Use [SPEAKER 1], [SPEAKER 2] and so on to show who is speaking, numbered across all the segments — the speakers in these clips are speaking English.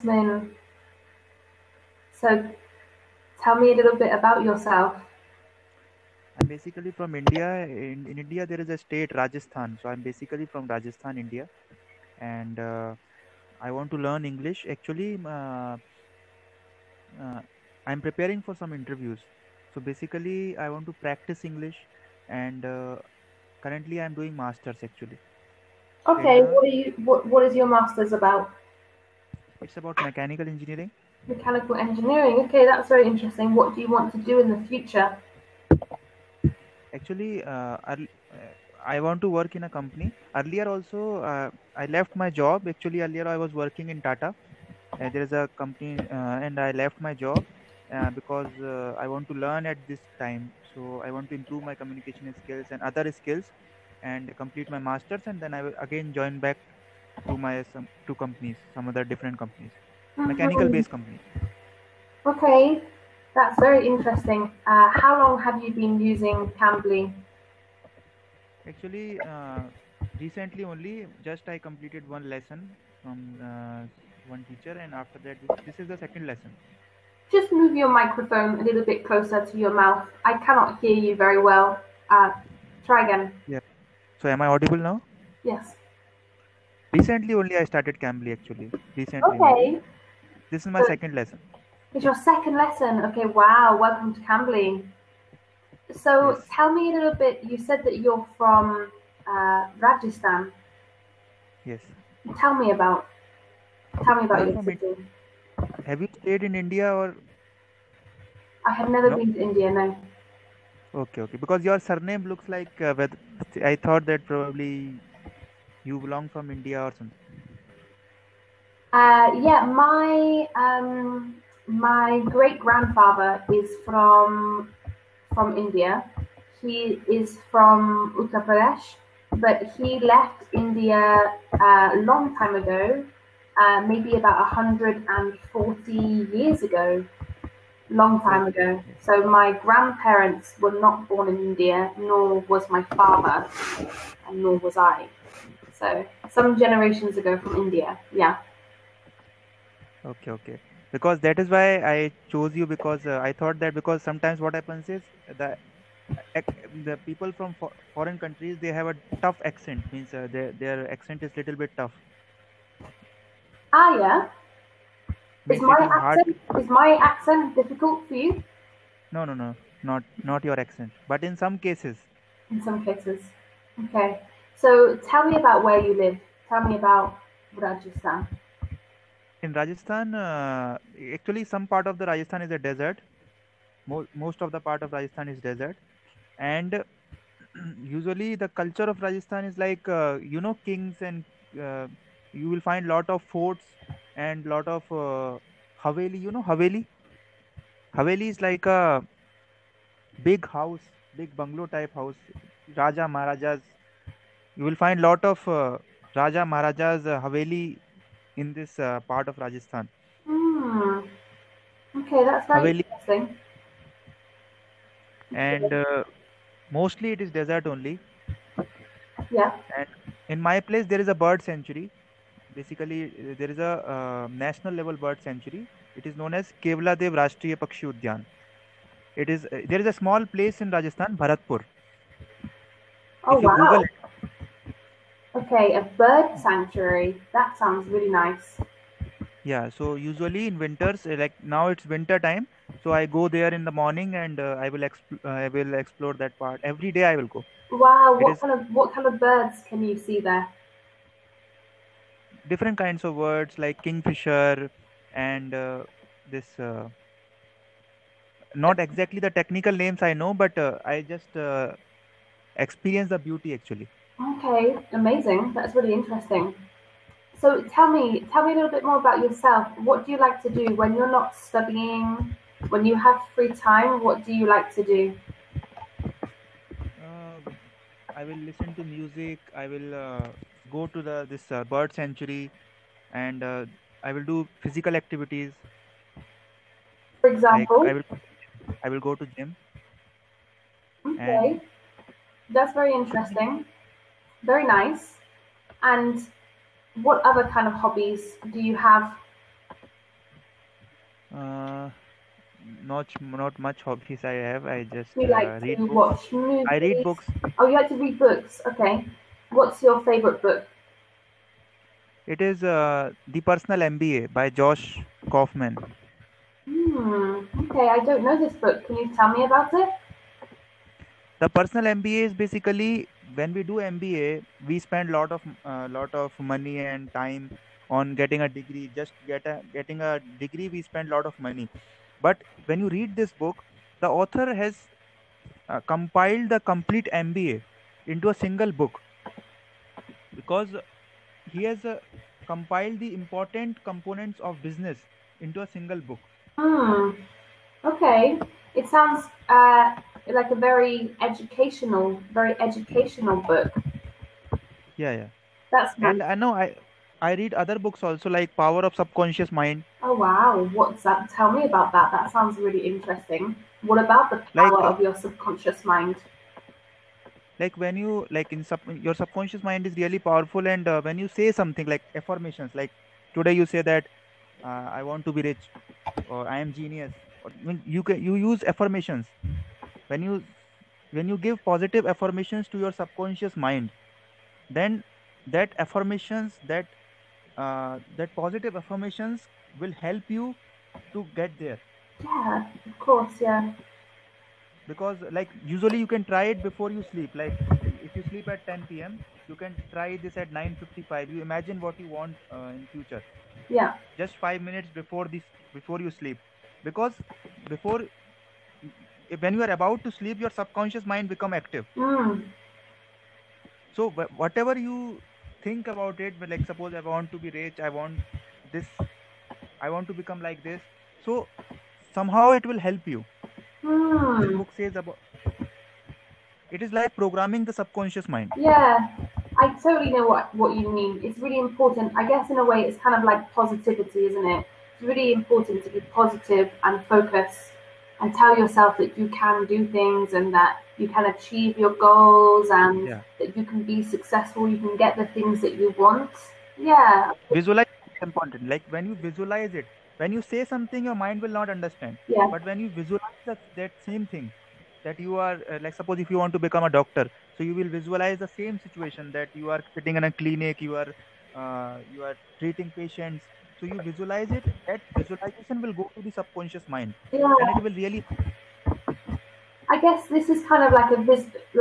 [SPEAKER 1] Jasmine, so tell me a little bit about yourself.
[SPEAKER 2] I'm basically from India. In India, there is a state, Rajasthan. So I'm basically from Rajasthan, India, and I want to learn English. Actually, uh, I'm preparing for some interviews. So basically, I want to practice English, and currently, I'm doing masters actually in
[SPEAKER 1] Okay, what is your master's about?
[SPEAKER 2] it's about mechanical engineering.
[SPEAKER 1] Mechanical engineering. Okay, that's very interesting. What do you want to do in the future?
[SPEAKER 2] Actually, I want to work in a company. Earlier, also, I left my job. Actually, earlier I was working in Tata. There is a company, and I left my job because I want to learn at this time. So I want to improve my communication skills and other skills, and complete my masters, and then I will again join back to my some two companies, some other different companies, mechanical
[SPEAKER 1] Mhm.
[SPEAKER 2] based companies.
[SPEAKER 1] Okay, that's very interesting. How long have you been using Cambly?
[SPEAKER 2] Actually, recently only just I completed one lesson from one teacher, and after that, this is the second lesson.
[SPEAKER 1] Just move your microphone a little bit closer to your mouth. I cannot hear you very well. Try again.
[SPEAKER 2] Yeah. So am I audible now?
[SPEAKER 1] Yes.
[SPEAKER 2] Recently only I started Cambly actually. Recently only.
[SPEAKER 1] Okay.
[SPEAKER 2] This is my
[SPEAKER 1] So
[SPEAKER 2] second lesson.
[SPEAKER 1] it's your second lesson. Okay, wow. Welcome to Cambly.
[SPEAKER 2] Yes.
[SPEAKER 1] So tell me a little bit. You said that you're from Rajasthan.
[SPEAKER 2] Yes.
[SPEAKER 1] Tell me about tell me about
[SPEAKER 2] I'm
[SPEAKER 1] your
[SPEAKER 2] from
[SPEAKER 1] city.
[SPEAKER 2] Have you stayed in India or
[SPEAKER 1] I have never
[SPEAKER 2] no?
[SPEAKER 1] been to India. No.
[SPEAKER 2] Okay, okay. Because your surname looks like I thought that probably you belong from India or something.
[SPEAKER 1] Yeah, my great grandfather is from India. He is from Uttar Pradesh, but he left India a long time ago, maybe about 140 years ago, long time
[SPEAKER 2] Okay,
[SPEAKER 1] ago.
[SPEAKER 2] okay.
[SPEAKER 1] So my grandparents were not born in India, nor was my father, and nor was I. So some generations ago from India, yeah.
[SPEAKER 2] Okay, okay. Because that is why I chose you because I thought that because sometimes what happens is the people from foreign countries they have a tough accent means their accent is little bit tough
[SPEAKER 1] Ah, yeah. Is
[SPEAKER 2] means
[SPEAKER 1] my
[SPEAKER 2] it is hard to.
[SPEAKER 1] accent difficult for you?
[SPEAKER 2] No, no, no, not your accent, but in some cases
[SPEAKER 1] In some cases. Okay. So tell me about where you live. Tell me about Rajasthan.
[SPEAKER 2] in Rajasthan, actually some part of the Rajasthan is a desert. Most of the part of Rajasthan is desert, and usually the culture of Rajasthan is like kings and uh, you will find lot of forts and lot of haveli. You know haveli. Haveli is like a big house, big bungalow type house. Raja Maharajas. You will find lot of Raja Maharajas haveli in this part of Rajasthan.
[SPEAKER 1] Hmm. Okay, that's very
[SPEAKER 2] Haveli,
[SPEAKER 1] interesting.
[SPEAKER 2] and mostly it is desert only.
[SPEAKER 1] Yeah.
[SPEAKER 2] And in my place there is a bird sanctuary. Basically, there is a national level bird sanctuary. It is known as Kevla Dev Rashtriya Pakshi Udyan. It is there is a small place in Rajasthan, Bharatpur.
[SPEAKER 1] Oh,
[SPEAKER 2] If you Google
[SPEAKER 1] wow.
[SPEAKER 2] it,
[SPEAKER 1] Okay, a bird sanctuary. That sounds really nice.
[SPEAKER 2] yeah. So usually in winters, like now it's winter time, so I go there in the morning and I will explore that part every day. I will go.
[SPEAKER 1] Wow,
[SPEAKER 2] It is
[SPEAKER 1] what kind of birds can you see there?
[SPEAKER 2] different kinds of words like kingfisher and this. Not exactly the technical names I know, but I just experience the beauty actually.
[SPEAKER 1] Okay, amazing. That's really interesting. So tell me a little bit more about yourself. What do you like to do when you're not studying? When you have free time, what do you like to do?
[SPEAKER 2] Uh, I will listen to music. I will go to the this bird sanctuary, and I will do physical activities.
[SPEAKER 1] For
[SPEAKER 2] Like
[SPEAKER 1] example,
[SPEAKER 2] I will go to gym, and
[SPEAKER 1] okay, that's very interesting. Very nice. And what other kind of hobbies do you have?
[SPEAKER 2] Uh, not much hobbies I have. I just
[SPEAKER 1] Do you like
[SPEAKER 2] read
[SPEAKER 1] to
[SPEAKER 2] books.
[SPEAKER 1] watch
[SPEAKER 2] I read
[SPEAKER 1] movies?
[SPEAKER 2] books.
[SPEAKER 1] Oh, you like to read books. Okay. What's your favorite book?
[SPEAKER 2] It is The Personal MBA by Josh Kaufman.
[SPEAKER 1] Okay, I don't know this book. Can you tell me about it?
[SPEAKER 2] The personal MBA is basically when we do MBA, we spend lot of money and time on getting a degree. Just getting a degree, we spend lot of money. But when you read this book, the author has compiled the complete MBA into a single book because he has compiled the important components of business into a single book.
[SPEAKER 1] Hmm. Okay. It sounds like a very educational book.
[SPEAKER 2] Yeah, yeah.
[SPEAKER 1] That's
[SPEAKER 2] And
[SPEAKER 1] nice.
[SPEAKER 2] I know I read other books also like Power of Subconscious Mind.
[SPEAKER 1] Oh wow, what's that? Tell me about that. That sounds really interesting. What about the
[SPEAKER 2] Like
[SPEAKER 1] power of your subconscious mind?
[SPEAKER 2] when you your subconscious mind is really powerful, and when you say something like affirmations, like today you say that I want to be rich or I am genius, or when you use affirmations when you give positive affirmations to your subconscious mind, then that positive affirmations will help you to get there.
[SPEAKER 1] Yeah, of course, yeah.
[SPEAKER 2] Because like usually you can try it before you sleep, like if you sleep at 10 p.m., you can try this at 9:55. You imagine what you want in future
[SPEAKER 1] Yeah.
[SPEAKER 2] just 5 minutes before you sleep. Because before when you are about to sleep, your subconscious mind become active.
[SPEAKER 1] Mm.
[SPEAKER 2] So whatever you think about it, but like suppose I want to be rich, I want this, I want to become like this, so somehow it will help you. This
[SPEAKER 1] Mm.
[SPEAKER 2] book says about it is like programming the subconscious mind.
[SPEAKER 1] Yeah. I totally know what you mean. It's really important. I guess in a way it's kind of like positivity, isn't it? It's really important to be positive and focus and tell yourself that you can do things and that you can achieve your goals and
[SPEAKER 2] Yeah.
[SPEAKER 1] that you can be successful, you can get the things that you want. Yeah.
[SPEAKER 2] Visualize is important. Like when you visualize it, when you say something, your mind will not understand.
[SPEAKER 1] Yeah.
[SPEAKER 2] But when you visualize that same thing, that you are like suppose if you want to become a doctor, so you will visualize the same situation that you are sitting in a clinic, you are treating patients. So you visualize it. That visualization will go to the subconscious mind, and
[SPEAKER 1] Yeah.
[SPEAKER 2] it will really
[SPEAKER 1] I guess this is kind of like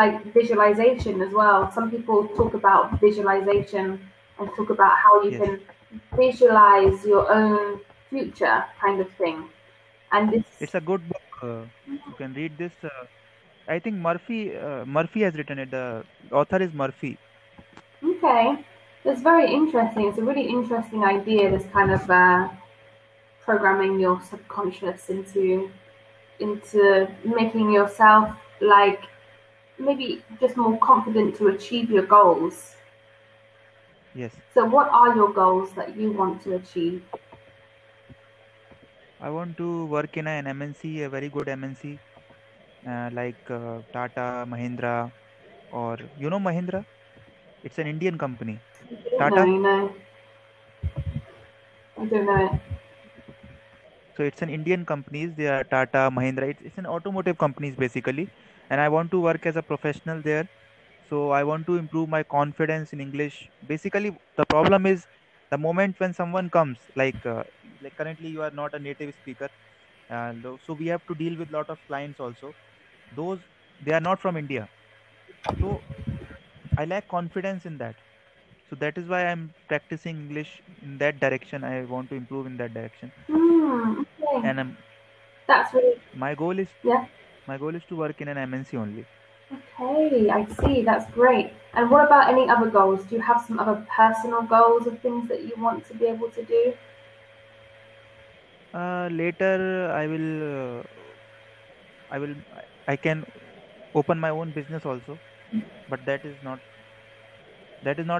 [SPEAKER 1] like visualization as well. Some people talk about visualization and talk about how you
[SPEAKER 2] yes.
[SPEAKER 1] can visualize your own future kind of thing. And this,
[SPEAKER 2] It's a good book. You can read this. I think Murphy has written it. The author is Murphy.
[SPEAKER 1] okay, that's very interesting. It's a really interesting idea. This kind of programming your subconscious into making yourself like maybe just more confident to achieve your goals.
[SPEAKER 2] Yes.
[SPEAKER 1] So, what are your goals that you want to achieve?
[SPEAKER 2] I want to work in an MNC, a very good MNC, like Tata, Mahindra, or Mahindra? It's an Indian company.
[SPEAKER 1] No,
[SPEAKER 2] Tata,
[SPEAKER 1] no, I don't know it.
[SPEAKER 2] so it's an Indian companies. They are Tata, Mahindra. It's an automotive companies basically, and I want to work as a professional there. So I want to improve my confidence in English. Basically, the problem is the moment when someone comes, like currently you are not a native speaker, so we have to deal with lot of clients also. Those they are not from India, so I lack confidence in that. So that is why I'm practicing English in that direction. I want to improve in that direction,
[SPEAKER 1] Okay,
[SPEAKER 2] and
[SPEAKER 1] that's really
[SPEAKER 2] my goal is
[SPEAKER 1] yeah.
[SPEAKER 2] my goal is to work in an MNC only.
[SPEAKER 1] Okay, I see. That's great. And what about any other goals? Do you have some other personal goals of things that you want to be able to do?
[SPEAKER 2] Later, I can open my own business also, but that is not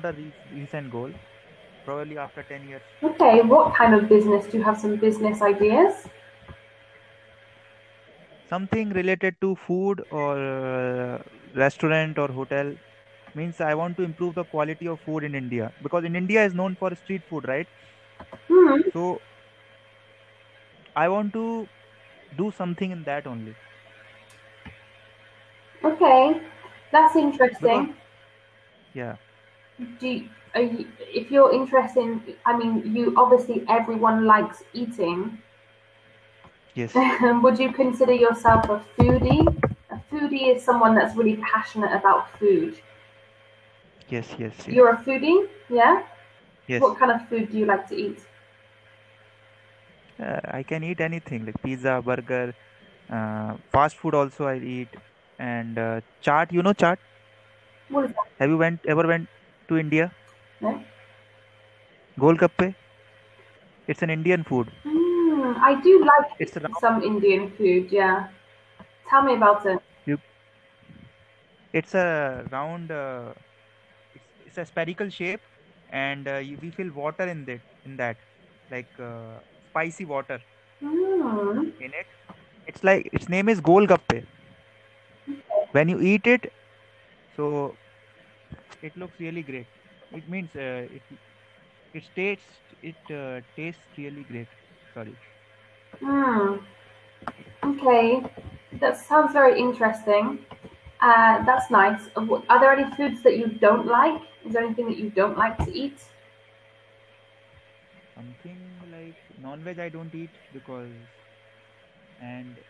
[SPEAKER 2] a recent goal. Probably after 10 years,
[SPEAKER 1] Okay, what kind of business? Do you have some business ideas?
[SPEAKER 2] something related to food or restaurant or hotel. Means I want to improve the quality of food in India, because in India is known for street food, right?
[SPEAKER 1] Hmm.
[SPEAKER 2] So I want to do something in that only.
[SPEAKER 1] Okay, that's
[SPEAKER 2] Because
[SPEAKER 1] interesting.
[SPEAKER 2] yeah,
[SPEAKER 1] If you're interested in, I mean, you obviously everyone likes eating.
[SPEAKER 2] yes,
[SPEAKER 1] Would you consider yourself a foodie? A foodie is someone that's really passionate about food.
[SPEAKER 2] yes, yes, yes,
[SPEAKER 1] You're a foodie, yeah?
[SPEAKER 2] yes.
[SPEAKER 1] What kind of food do you like to eat?
[SPEAKER 2] I can eat anything like pizza, burger, fast food also I eat, and chaat. You know chaat?
[SPEAKER 1] What is that?
[SPEAKER 2] Have you ever went to India?
[SPEAKER 1] No?
[SPEAKER 2] Golgappe. It's an Indian food.
[SPEAKER 1] I do like
[SPEAKER 2] It's a round.
[SPEAKER 1] some Indian food, yeah. Tell me about it.
[SPEAKER 2] You, it's a round. It's a spherical shape, and we fill water in that, like spicy water
[SPEAKER 1] Mm,
[SPEAKER 2] in it. It's like its name is Golgappe. When you eat it, so it looks really great. It means it tastes really great. Sorry.
[SPEAKER 1] mm, okay, that sounds very interesting. That's nice. Are there any foods that you don't like? Is there anything that you don't like to eat?
[SPEAKER 2] Something like non-veg I don't eat because and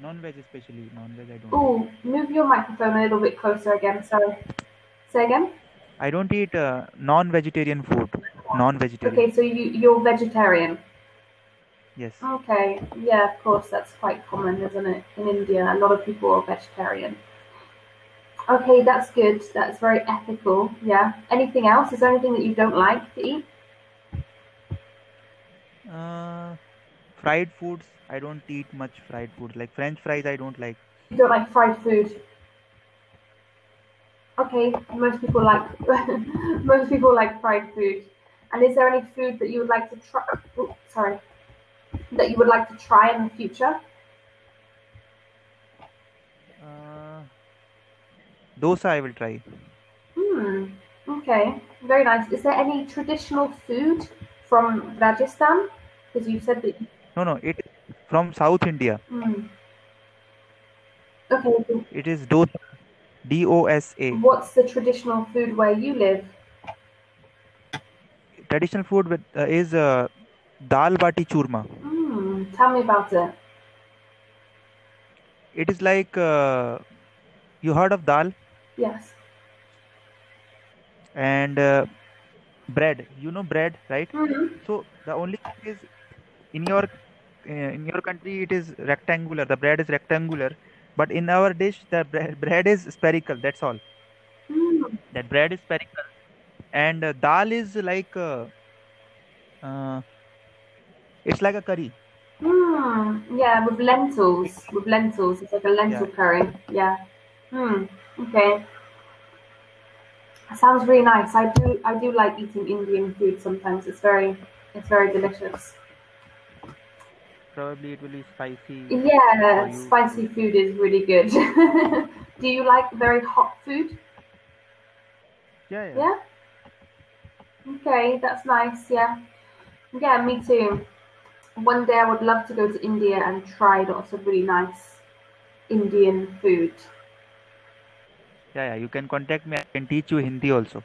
[SPEAKER 2] non-veg especially non-veg I don't eat.
[SPEAKER 1] Oh, move your microphone a little bit closer again. Sorry. Say again.
[SPEAKER 2] I don't eat non-vegetarian food. Non-vegetarian.
[SPEAKER 1] Okay, so you're vegetarian.
[SPEAKER 2] Yes.
[SPEAKER 1] Okay, yeah, of course, that's quite common, isn't it? In India, a lot of people are vegetarian. Okay, that's good. That's very ethical. Yeah. Anything else? Is there anything that you don't like to eat?
[SPEAKER 2] Uh, Fried foods. I don't eat much fried foods. Like French fries, I don't like.
[SPEAKER 1] You don't like fried food. Okay, most people like most people like fried food. And is there any food that you would like to try? Oh, sorry, that you would like to try in the future?
[SPEAKER 2] Uh, Dosa, I will try.
[SPEAKER 1] Hmm. Okay, very nice. Is there any traditional food from Rajasthan? Because you said that.
[SPEAKER 2] No, no. It is from South India.
[SPEAKER 1] Hmm. Okay. So
[SPEAKER 2] It is dosa. DOSA.
[SPEAKER 1] what's the traditional food where you live?
[SPEAKER 2] Traditional food is dal bati churma.
[SPEAKER 1] Hmm. Tell me about it.
[SPEAKER 2] It is like you heard of dal
[SPEAKER 1] Yes.
[SPEAKER 2] and bread. You know bread, right?
[SPEAKER 1] Hmm.
[SPEAKER 2] So the only thing is in your country it is rectangular. The bread is rectangular, but in our dish the bread is spherical. That's all.
[SPEAKER 1] Hmm.
[SPEAKER 2] That bread is spherical, and dal is like uh, it's like a curry.
[SPEAKER 1] Hmm. Yeah, with
[SPEAKER 2] It,
[SPEAKER 1] lentils. With lentils. It's like a
[SPEAKER 2] yeah,
[SPEAKER 1] lentil curry. Yeah. Hmm. Okay. Sounds really nice. I do like eating Indian food sometimes. It's very delicious.
[SPEAKER 2] probably it will be spicy for
[SPEAKER 1] Yeah,
[SPEAKER 2] you.
[SPEAKER 1] spicy food is really good. Do you like very hot food?
[SPEAKER 2] Yeah, yeah.
[SPEAKER 1] Yeah? Okay, that's nice. Yeah. Yeah, me too. One day I would love to go to India and try lots of really nice Indian food.
[SPEAKER 2] Yeah, yeah. You can contact me. I can teach you Hindi also.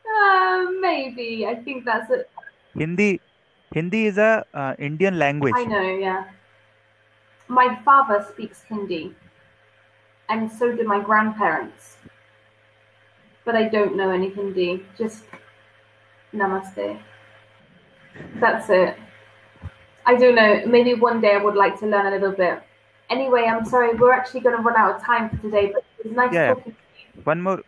[SPEAKER 1] Uh, maybe. I think that's it.
[SPEAKER 2] Hindi, Hindi is a Indian
[SPEAKER 1] I
[SPEAKER 2] language.
[SPEAKER 1] know, yeah. My father speaks Hindi, and so do my grandparents. But I don't know any Hindi. Just namaste. That's it. I don't know. Maybe one day I would like to learn a little bit. Anyway, I'm sorry. We're actually going to run out of time for today, but it was nice
[SPEAKER 2] Yeah, yeah.
[SPEAKER 1] talking to you.
[SPEAKER 2] One more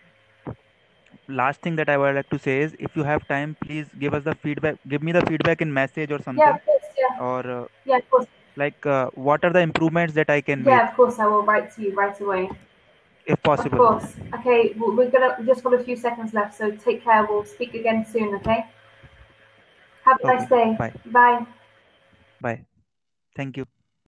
[SPEAKER 2] last thing that I would like to say is, if you have time, please give us the feedback. Give me the feedback in message or
[SPEAKER 1] Yeah,
[SPEAKER 2] something,
[SPEAKER 1] of course. Yeah.
[SPEAKER 2] or
[SPEAKER 1] Yeah, of course.
[SPEAKER 2] like what are the improvements that I can
[SPEAKER 1] Yeah,
[SPEAKER 2] make,
[SPEAKER 1] of course. I will write to you right away.
[SPEAKER 2] if
[SPEAKER 1] Of
[SPEAKER 2] possible.
[SPEAKER 1] course. Okay, we just got a few seconds left, so take care. We'll speak again soon, okay? Have a nice
[SPEAKER 2] Okay.
[SPEAKER 1] day.
[SPEAKER 2] Bye.
[SPEAKER 1] Bye.
[SPEAKER 2] Bye. Thank you.